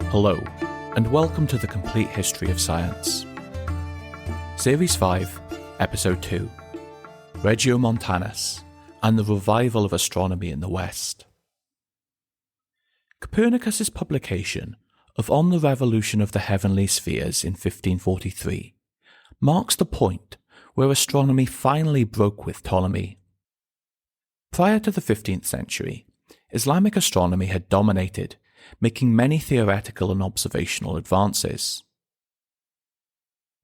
Hello, and welcome to the Complete History of Science. Series 5, Episode 2, Regiomontanus and the Revival of Astronomy in the West. Copernicus's publication of On the Revolution of the Heavenly Spheres in 1543 marks the point where astronomy finally broke with Ptolemy. Prior to the 15th century, Islamic astronomy had dominated, making many theoretical and observational advances.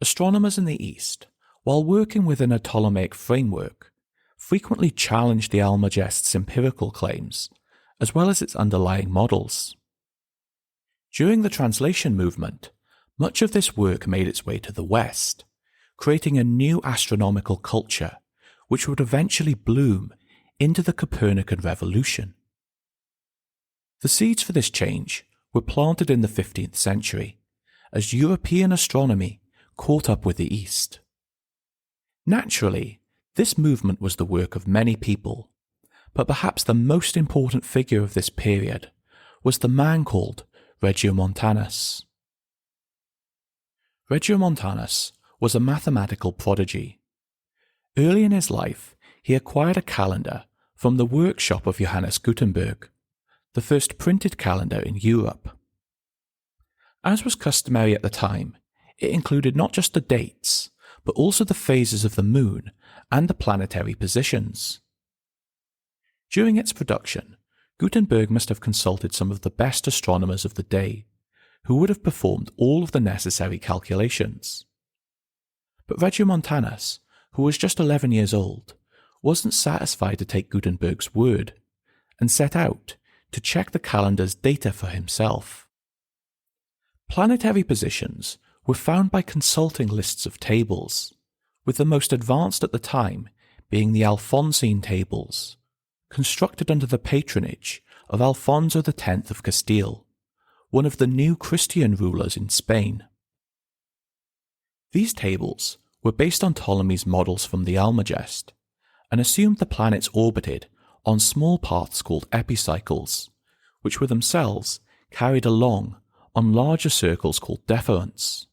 Astronomers in the East, while working within a Ptolemaic framework, frequently challenged the Almagest's empirical claims, as well as its underlying models. During the translation movement, much of this work made its way to the West, creating a new astronomical culture which would eventually bloom into the Copernican revolution. The seeds for this change were planted in the 15th century, as European astronomy caught up with the East. Naturally, this movement was the work of many people, but perhaps the most important figure of this period was the man called Regiomontanus. Regiomontanus was a mathematical prodigy. Early in his life, he acquired a calendar from the workshop of Johannes Gutenberg, the first printed calendar in Europe. As was customary at the time, it included not just the dates, but also the phases of the moon and the planetary positions. During its production, Gutenberg must have consulted some of the best astronomers of the day, who would have performed all of the necessary calculations. But Regiomontanus, who was just 11 years old, wasn't satisfied to take Gutenberg's word, and set out to check the calendar's data for himself. Planetary positions were found by consulting lists of tables, with the most advanced at the time being the Alphonsine tables, constructed under the patronage of Alfonso X of Castile, one of the new Christian rulers in Spain. These tables were based on Ptolemy's models from the Almagest, and assumed the planets orbited on small paths called epicycles, which were themselves carried along on larger circles called deferents.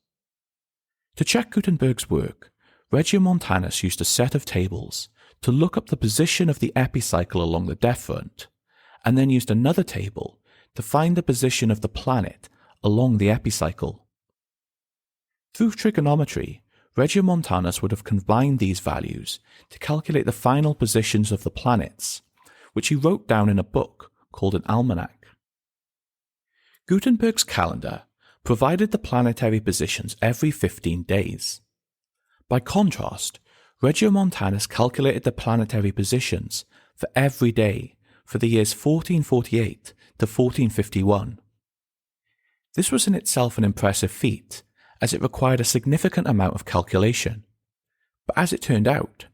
To check Gutenberg's work, Regiomontanus used a set of tables to look up the position of the epicycle along the deferent, and then used another table to find the position of the planet along the epicycle. Through trigonometry, Regiomontanus would have combined these values to calculate the final positions of the planets, which he wrote down in a book called an almanac. Gutenberg's calendar provided the planetary positions every 15 days. By contrast, Regiomontanus calculated the planetary positions for every day for the years 1448 to 1451. This was in itself an impressive feat, as it required a significant amount of calculation. But as it turned out,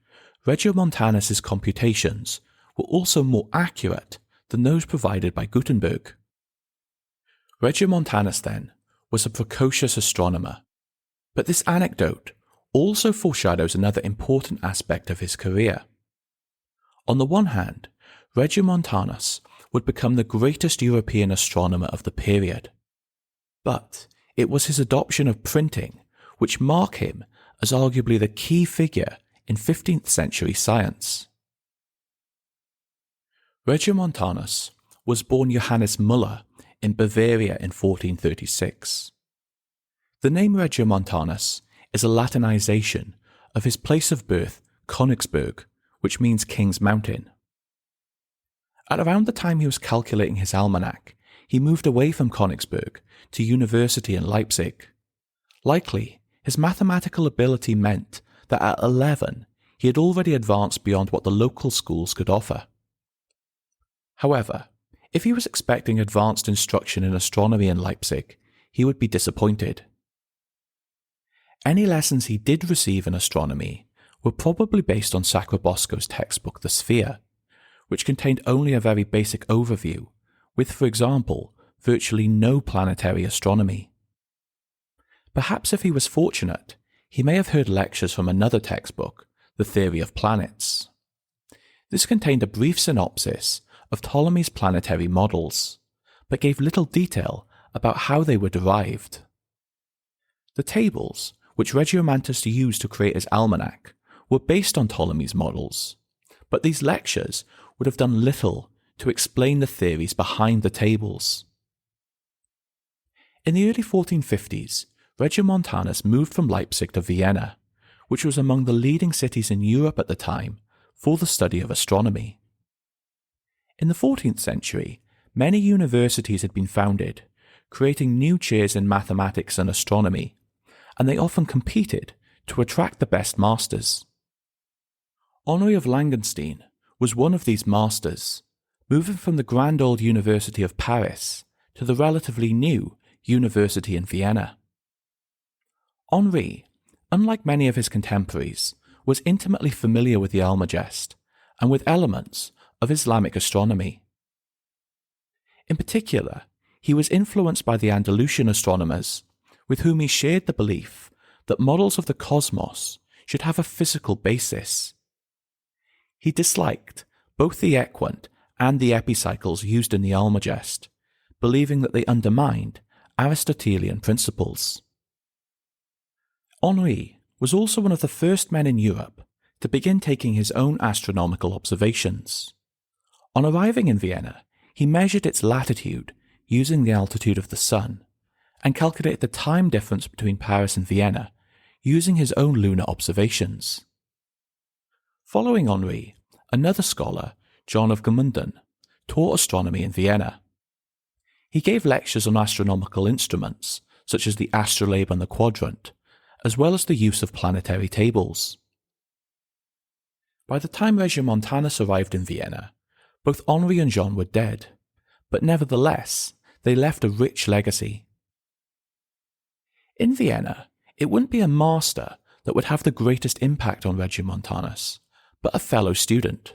Regiomontanus's computations were also more accurate than those provided by Gutenberg. Regiomontanus, then, was a precocious astronomer, but this anecdote also foreshadows another important aspect of his career. On the one hand, Regiomontanus would become the greatest European astronomer of the period, but it was his adoption of printing which marked him as arguably the key figure in 15th century science. Regiomontanus was born Johannes Müller in Bavaria in 1436. The name Regiomontanus is a Latinization of his place of birth, Königsberg, which means King's Mountain. At around the time he was calculating his almanac, he moved away from Königsberg to university in Leipzig. Likely, his mathematical ability meant that at 11 he had already advanced beyond what the local schools could offer. However, if he was expecting advanced instruction in astronomy in Leipzig, he would be disappointed. Any lessons he did receive in astronomy were probably based on Sacrobosco's textbook The Sphere, which contained only a very basic overview, with, for example, virtually no planetary astronomy. Perhaps if he was fortunate, he may have heard lectures from another textbook, The Theory of Planets. This contained a brief synopsis of Ptolemy's planetary models, but gave little detail about how they were derived. The tables, which Regiomontanus used to create his almanac, were based on Ptolemy's models, but these lectures would have done little to explain the theories behind the tables. In the early 1450s, Regiomontanus moved from Leipzig to Vienna, which was among the leading cities in Europe at the time for the study of astronomy. In the 14th century, many universities had been founded, creating new chairs in mathematics and astronomy, and they often competed to attract the best masters. Henri of Langenstein was one of these masters, moving from the grand old University of Paris to the relatively new University in Vienna. Henri, unlike many of his contemporaries, was intimately familiar with the Almagest and with elements of Islamic astronomy. In particular, he was influenced by the Andalusian astronomers, with whom he shared the belief that models of the cosmos should have a physical basis. He disliked both the equant and the epicycles used in the Almagest, believing that they undermined Aristotelian principles. Henri was also one of the first men in Europe to begin taking his own astronomical observations. On arriving in Vienna, he measured its latitude using the altitude of the sun, and calculated the time difference between Paris and Vienna using his own lunar observations. Following Henri, another scholar, John of Gmunden, taught astronomy in Vienna. He gave lectures on astronomical instruments, such as the astrolabe and the quadrant, as well as the use of planetary tables. By the time Regiomontanus arrived in Vienna, both Henri and John were dead, but nevertheless, they left a rich legacy. In Vienna, it wouldn't be a master that would have the greatest impact on Regiomontanus, but a fellow student.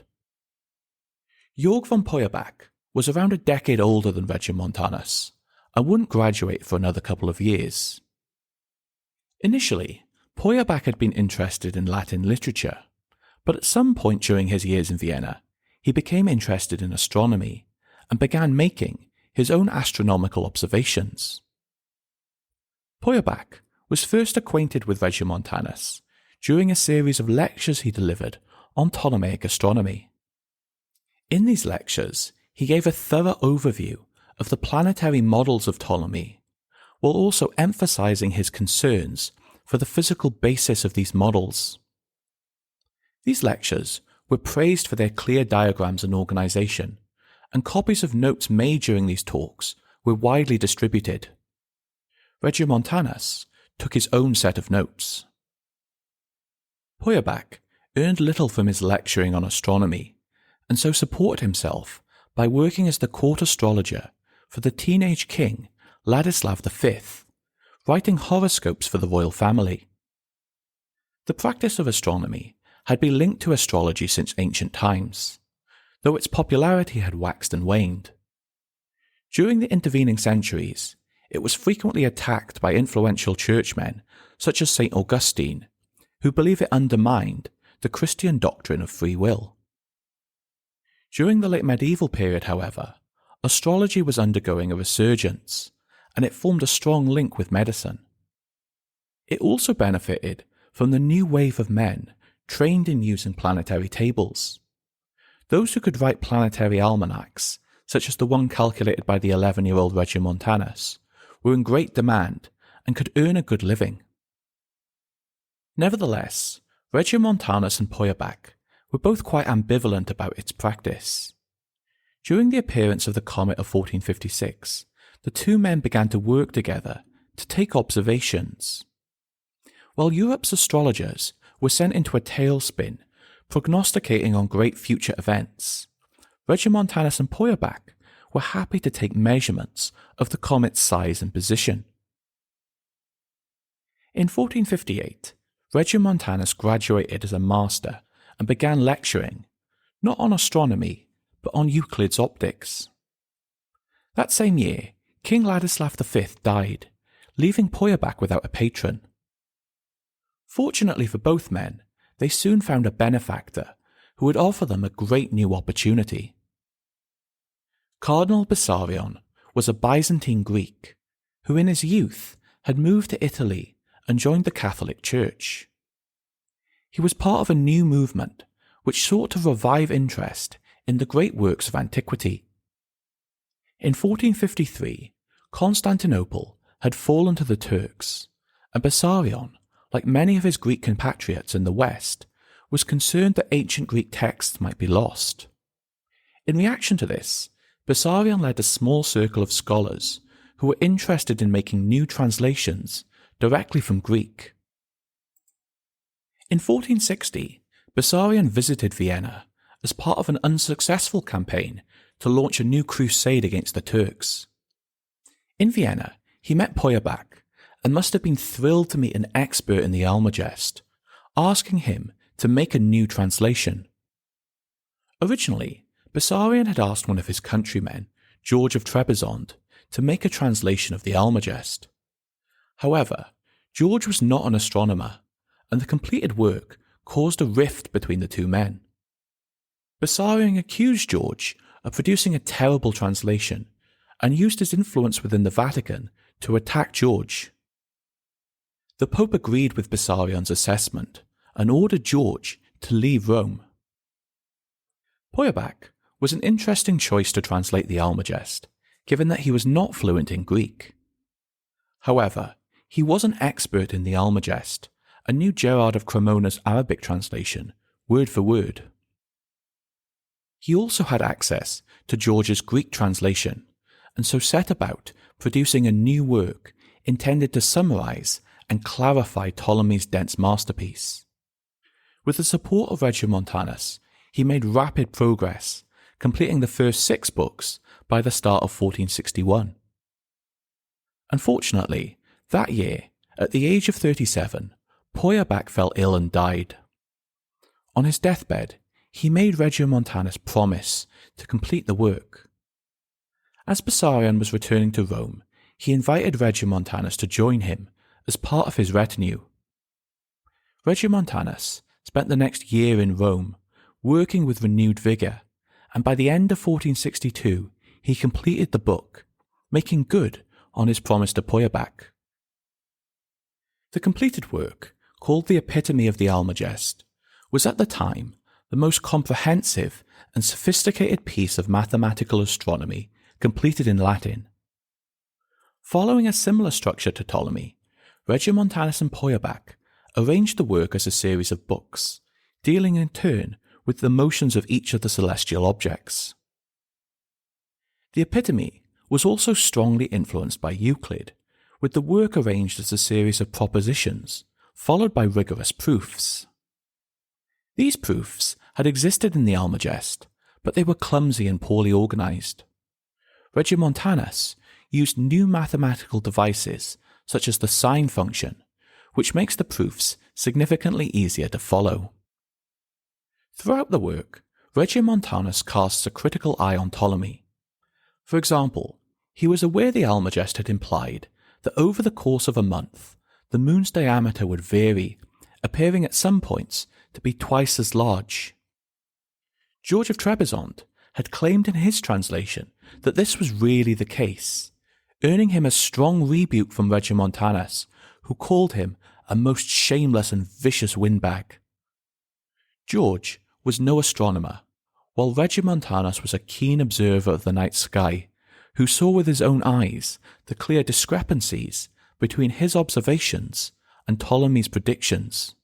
Georg von Feuerbach was around a decade older than Regiomontanus and wouldn't graduate for another couple of years. Initially, Feuerbach had been interested in Latin literature, but at some point during his years in Vienna, he became interested in astronomy and began making his own astronomical observations. Feuerbach was first acquainted with Regiomontanus during a series of lectures he delivered on Ptolemaic astronomy. In these lectures, he gave a thorough overview of the planetary models of Ptolemy, while also emphasizing his concerns for the physical basis of these models. These lectures were praised for their clear diagrams and organization, and copies of notes made during these talks were widely distributed. Regiomontanus took his own set of notes. Feuerbach earned little from his lecturing on astronomy, and so supported himself by working as the court astrologer for the teenage king Ladislav V, writing horoscopes for the royal family. The practice of astronomy had been linked to astrology since ancient times, though its popularity had waxed and waned. During the intervening centuries, it was frequently attacked by influential churchmen such as St. Augustine, who believe it undermined the Christian doctrine of free will. During the late medieval period, however, astrology was undergoing a resurgence, and it formed a strong link with medicine. It also benefited from the new wave of men trained in using planetary tables. Those who could write planetary almanacs, such as the one calculated by the 11-year-old Regiomontanus, were in great demand and could earn a good living. Nevertheless, Regiomontanus and Feuerbach were both quite ambivalent about its practice. During the appearance of the comet of 1456, the two men began to work together to take observations. While Europe's astrologers were sent into a tailspin, prognosticating on great future events, Regiomontanus and Feuerbach were happy to take measurements of the comet's size and position. In 1458, Regiomontanus graduated as a master and began lecturing, not on astronomy, but on Euclid's optics. That same year, King Ladislav V died, leaving Feuerbach without a patron. Fortunately for both men, they soon found a benefactor who would offer them a great new opportunity. Cardinal Bessarion was a Byzantine Greek who in his youth had moved to Italy and joined the Catholic Church. He was part of a new movement which sought to revive interest in the great works of antiquity. In 1453, Constantinople had fallen to the Turks, and Bessarion, like many of his Greek compatriots in the West, was concerned that ancient Greek texts might be lost. In reaction to this, Bessarion led a small circle of scholars who were interested in making new translations directly from Greek. In 1460, Bessarion visited Vienna as part of an unsuccessful campaign to launch a new crusade against the Turks. In Vienna, he met Feuerbach and must have been thrilled to meet an expert in the Almagest, asking him to make a new translation. Originally, Bessarion had asked one of his countrymen, George of Trebizond, to make a translation of the Almagest. However, George was not an astronomer, and the completed work caused a rift between the two men. Bessarion accused George of producing a terrible translation and used his influence within the Vatican to attack George. The Pope agreed with Bessarion's assessment and ordered George to leave Rome. Feuerbach was an interesting choice to translate the Almagest, given that he was not fluent in Greek. However, he was an expert in the Almagest and knew Gerard of Cremona's Arabic translation, word for word. He also had access to George's Greek translation, and so set about producing a new work intended to summarize and clarify Ptolemy's dense masterpiece. With the support of Regiomontanus, he made rapid progress, completing the first 6 books by the start of 1461. Unfortunately, that year, at the age of 37, Feuerbach fell ill and died. On his deathbed, he made Regiomontanus promise to complete the work. As Bessarion was returning to Rome, he invited Regiomontanus to join him as part of his retinue. Regiomontanus spent the next year in Rome, working with renewed vigour, and by the end of 1462 he completed the book, making good on his promise to Feuerbach. The completed work, called the Epitome of the Almagest, was at the time the most comprehensive and sophisticated piece of mathematical astronomy completed in Latin. Following a similar structure to Ptolemy, Regiomontanus and Feuerbach arranged the work as a series of books, dealing in turn with the motions of each of the celestial objects. The Epitome was also strongly influenced by Euclid, with the work arranged as a series of propositions, followed by rigorous proofs. These proofs had existed in the Almagest, but they were clumsy and poorly organized. Regiomontanus used new mathematical devices such as the sine function, which makes the proofs significantly easier to follow. Throughout the work, Regiomontanus casts a critical eye on Ptolemy. For example, he was aware the Almagest had implied that over the course of a month, the moon's diameter would vary, appearing at some points to be twice as large. George of Trebizond had claimed in his translation that this was really the case, earning him a strong rebuke from Regiomontanus, who called him a most shameless and vicious windbag. George was no astronomer, while Regiomontanus was a keen observer of the night sky, who saw with his own eyes the clear discrepancies between his observations and Ptolemy's predictions.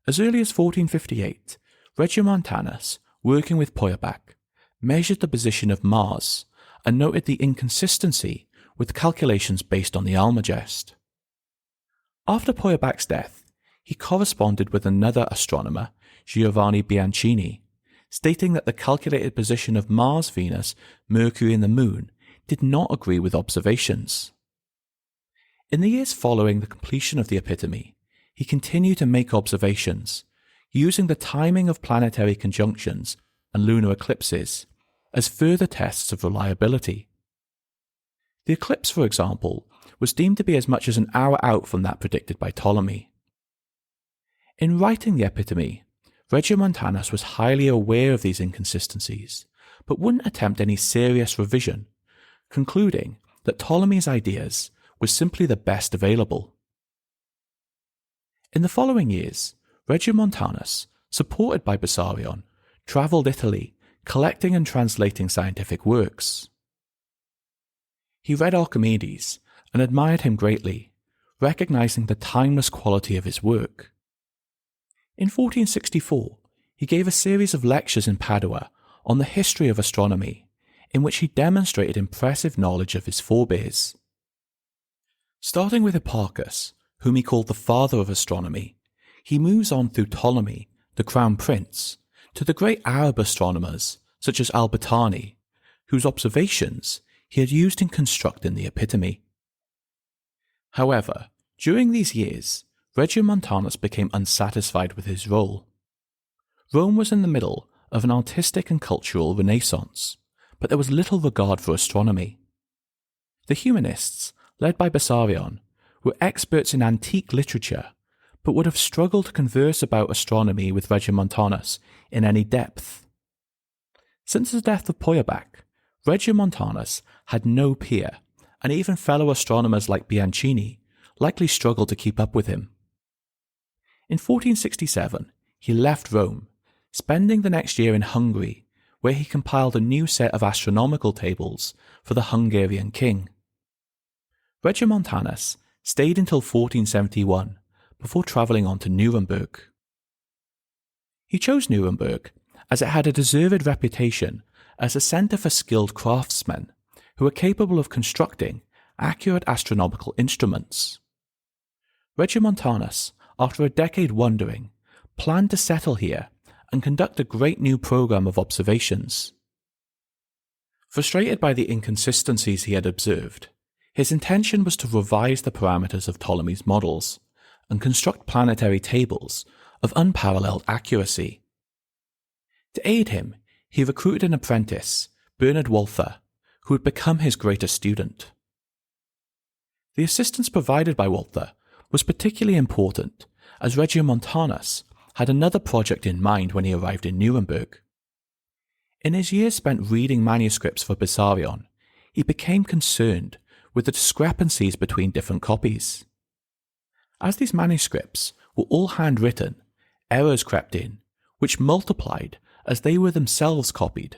As early as 1458, Regiomontanus, working with Feuerbach, measured the position of Mars and noted the inconsistency with calculations based on the Almagest. After Feuerbach's death, he corresponded with another astronomer, Giovanni Bianchini, stating that the calculated position of Mars, Venus, Mercury and the Moon did not agree with observations. In the years following the completion of the Epitome, he continued to make observations, using the timing of planetary conjunctions and lunar eclipses as further tests of reliability. The eclipse, for example, was deemed to be as much as an hour out from that predicted by Ptolemy. In writing the Epitome, Regiomontanus was highly aware of these inconsistencies, but wouldn't attempt any serious revision, concluding that Ptolemy's ideas were simply the best available. In the following years, Regiomontanus, supported by Bessarion, travelled Italy, collecting and translating scientific works. He read Archimedes and admired him greatly, recognizing the timeless quality of his work. In 1464, he gave a series of lectures in Padua on the history of astronomy, in which he demonstrated impressive knowledge of his forebears. Starting with Hipparchus, whom he called the father of astronomy, he moves on through Ptolemy, the crown prince, to the great Arab astronomers such as Al-Battani, whose observations he had used in constructing the epitome. However, during these years, Regiomontanus became unsatisfied with his role. Rome was in the middle of an artistic and cultural renaissance, but there was little regard for astronomy. The humanists, led by Bessarion, were experts in antique literature, but would have struggled to converse about astronomy with Regiomontanus in any depth. Since the death of Feuerbach, Regiomontanus had no peer, and even fellow astronomers like Bianchini likely struggled to keep up with him. In 1467, he left Rome, spending the next year in Hungary, where he compiled a new set of astronomical tables for the Hungarian king. Regiomontanus stayed until 1471 before travelling on to Nuremberg. He chose Nuremberg as it had a deserved reputation as a centre for skilled craftsmen who were capable of constructing accurate astronomical instruments. Regiomontanus, after a decade wandering, planned to settle here and conduct a great new program of observations. Frustrated by the inconsistencies he had observed, his intention was to revise the parameters of Ptolemy's models and construct planetary tables of unparalleled accuracy. To aid him, he recruited an apprentice, Bernard Walther, who would become his greatest student. The assistance provided by Walther was particularly important, as Regiomontanus had another project in mind when he arrived in Nuremberg. In his years spent reading manuscripts for Bessarion, he became concerned with the discrepancies between different copies. As these manuscripts were all handwritten, errors crept in, which multiplied as they were themselves copied.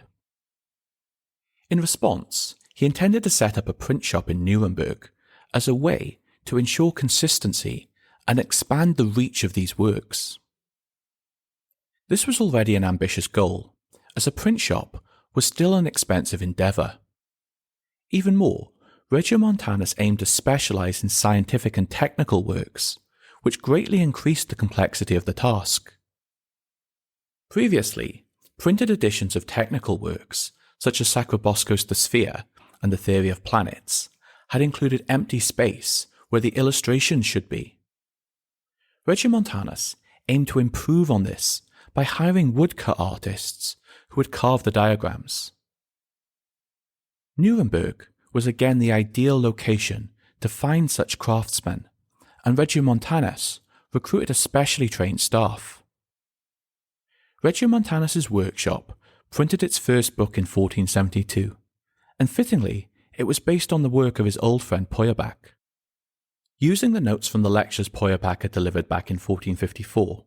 In response, he intended to set up a print shop in Nuremberg as a way to ensure consistency and expand the reach of these works. This was already an ambitious goal, as a print shop was still an expensive endeavour. Even more, Regiomontanus aimed to specialise in scientific and technical works, which greatly increased the complexity of the task. Previously, printed editions of technical works, such as Sacrobosco's The Sphere and The Theory of Planets, had included empty space where the illustrations should be. Regiomontanus aimed to improve on this by hiring woodcut artists who would carve the diagrams. Nuremberg was again the ideal location to find such craftsmen, and Regiomontanus recruited a specially trained staff. Regiomontanus's workshop printed its first book in 1472, and fittingly, it was based on the work of his old friend Feuerbach. Using the notes from the lectures Feuerbach had delivered back in 1454,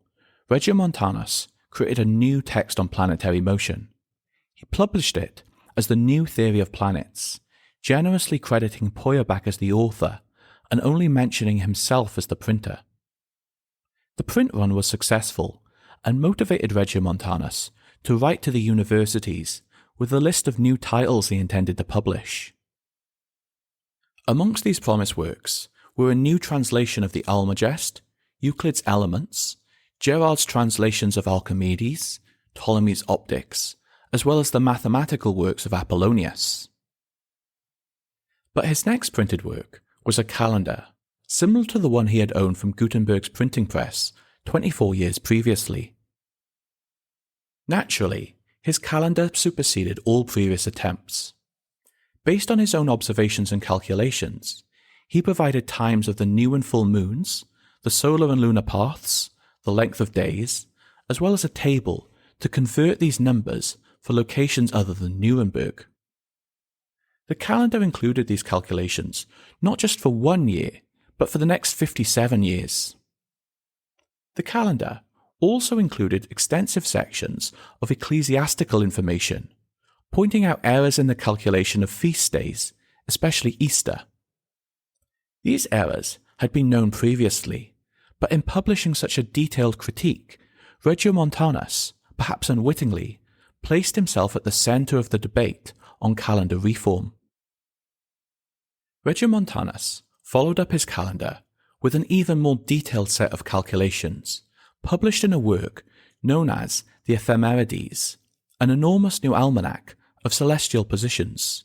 Regiomontanus created a new text on planetary motion. He published it as the New Theory of Planets, generously crediting Feuerbach as the author and only mentioning himself as the printer. The print run was successful and motivated Regiomontanus to write to the universities with a list of new titles he intended to publish. Amongst these promised works were a new translation of the Almagest, Euclid's Elements, Gerard's translations of Archimedes, Ptolemy's Optics, as well as the mathematical works of Apollonius. But his next printed work was a calendar, similar to the one he had owned from Gutenberg's printing press 24 years previously. Naturally, his calendar superseded all previous attempts. Based on his own observations and calculations, he provided times of the new and full moons, the solar and lunar paths, the length of days, as well as a table to convert these numbers for locations other than Nuremberg. The calendar included these calculations not just for 1 year, but for the next 57 years. The calendar also included extensive sections of ecclesiastical information, pointing out errors in the calculation of feast days, especially Easter. These errors had been known previously, but in publishing such a detailed critique, Regiomontanus, perhaps unwittingly, placed himself at the centre of the debate on calendar reform. Regiomontanus followed up his calendar with an even more detailed set of calculations, published in a work known as the Ephemerides, an enormous new almanac of celestial positions.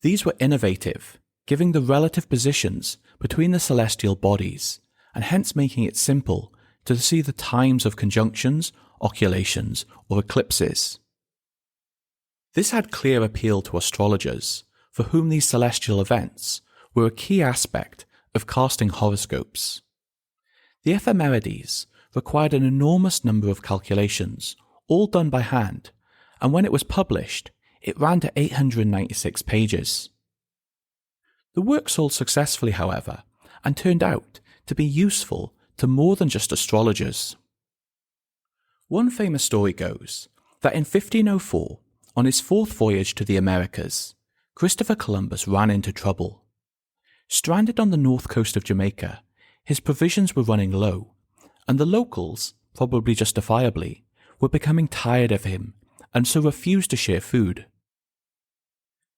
These were innovative, giving the relative positions between the celestial bodies, and hence making it simple to see the times of conjunctions, occultations, or eclipses. This had clear appeal to astrologers, for whom these celestial events were a key aspect of casting horoscopes. The Ephemerides required an enormous number of calculations, all done by hand, and when it was published, it ran to 896 pages. The work sold successfully, however, and turned out to be useful to more than just astrologers. One famous story goes that in 1504, on his fourth voyage to the Americas, Christopher Columbus ran into trouble. Stranded on the north coast of Jamaica, his provisions were running low, and the locals, probably justifiably, were becoming tired of him and so refused to share food.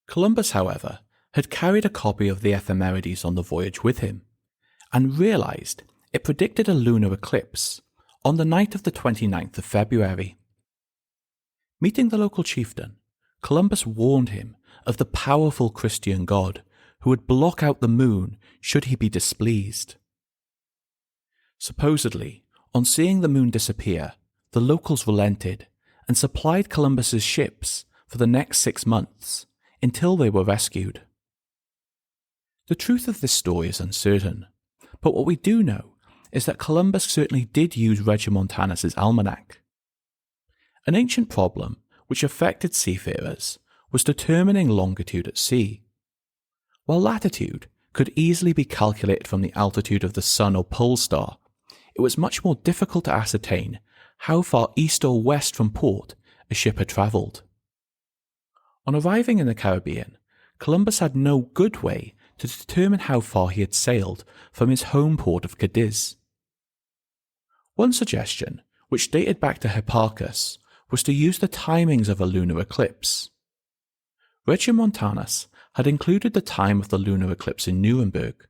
Columbus, however, had carried a copy of the Ephemerides on the voyage with him, and realized it predicted a lunar eclipse on the night of the 29th of February. Meeting the local chieftain, Columbus warned him of the powerful Christian God who would block out the moon should he be displeased. Supposedly, on seeing the moon disappear, the locals relented and supplied Columbus's ships for the next 6 months until they were rescued. The truth of this story is uncertain, but what we do know is that Columbus certainly did use Regiomontanus's almanac. An ancient problem which affected seafarers was determining longitude at sea. While latitude could easily be calculated from the altitude of the sun or pole star, it was much more difficult to ascertain how far east or west from port a ship had travelled. On arriving in the Caribbean, Columbus had no good way to determine how far he had sailed from his home port of Cadiz. One suggestion, which dated back to Hipparchus, was to use the timings of a lunar eclipse. Regiomontanus had included the time of the lunar eclipse in Nuremberg.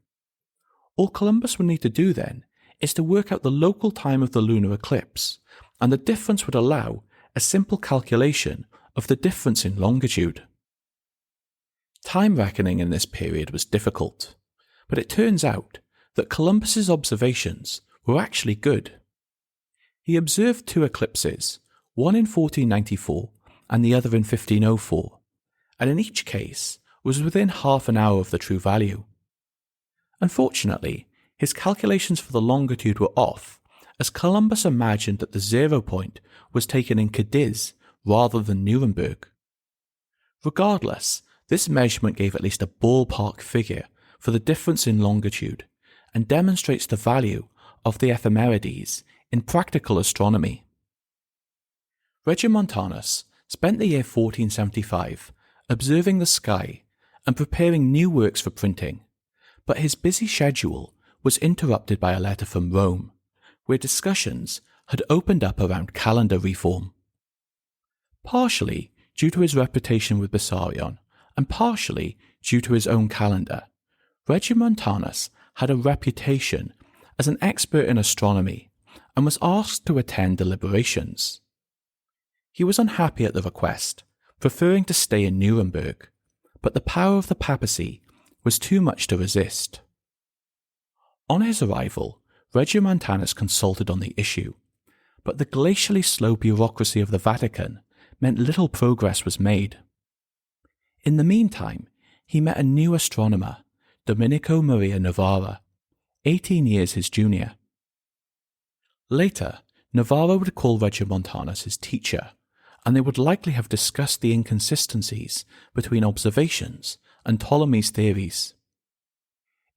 All Columbus would need to do then is to work out the local time of the lunar eclipse, and the difference would allow a simple calculation of the difference in longitude. Time reckoning in this period was difficult, but it turns out that Columbus's observations were actually good. He observed 2 eclipses, one in 1494 and the other in 1504, and in each case was within half an hour of the true value. Unfortunately, his calculations for the longitude were off, as Columbus imagined that the 0 point was taken in Cadiz rather than Nuremberg. Regardless, this measurement gave at least a ballpark figure for the difference in longitude and demonstrates the value of the Ephemerides in practical astronomy. Regiomontanus spent the year 1475 observing the sky and preparing new works for printing, but his busy schedule was interrupted by a letter from Rome, where discussions had opened up around calendar reform. Partially due to his reputation with Bessarion, and partially due to his own calendar, Regiomontanus had a reputation as an expert in astronomy and was asked to attend deliberations. He was unhappy at the request, preferring to stay in Nuremberg, but the power of the papacy was too much to resist. On his arrival, Regiomontanus consulted on the issue, but the glacially slow bureaucracy of the Vatican meant little progress was made. In the meantime, he met a new astronomer, Domenico Maria Novara, 18 years his junior. Later, Novara would call Regiomontanus his teacher, and they would likely have discussed the inconsistencies between observations and Ptolemy's theories.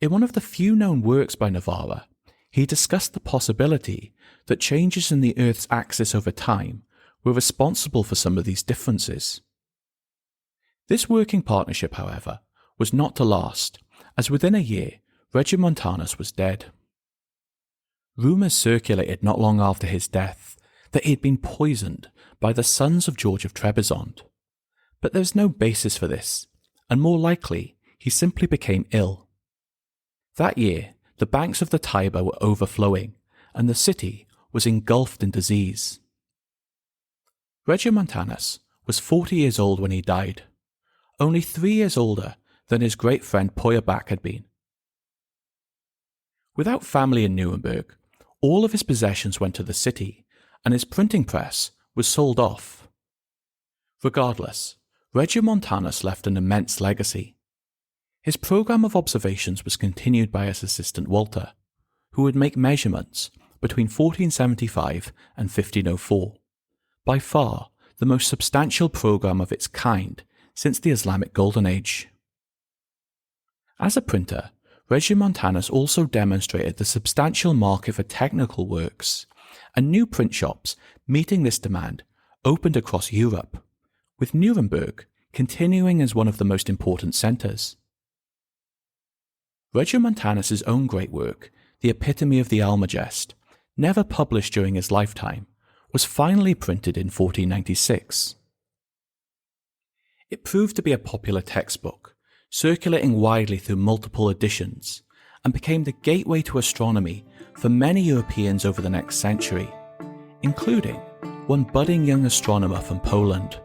In one of the few known works by Navarra, he discussed the possibility that changes in the Earth's axis over time were responsible for some of these differences. This working partnership, however, was not to last, as within a year, Regiomontanus was dead. Rumours circulated not long after his death that he had been poisoned by the sons of George of Trebizond, but there is no basis for this, and more likely he simply became ill. That year, the banks of the Tiber were overflowing, and the city was engulfed in disease. Regiomontanus was 40 years old when he died, only 3 years older than his great friend Feuerbach had been. Without family in Nuremberg, all of his possessions went to the city, and his printing press was sold off. Regardless, Regiomontanus left an immense legacy. His program of observations was continued by his assistant Walter, who would make measurements between 1475 and 1504, by far the most substantial program of its kind since the Islamic Golden Age. As a printer, Regiomontanus also demonstrated the substantial market for technical works, and new print shops meeting this demand opened across Europe, with Nuremberg continuing as one of the most important centres. Regiomontanus' own great work, The Epitome of the Almagest, never published during his lifetime, was finally printed in 1496. It proved to be a popular textbook, circulating widely through multiple editions, and became the gateway to astronomy for many Europeans over the next century, including one budding young astronomer from Poland.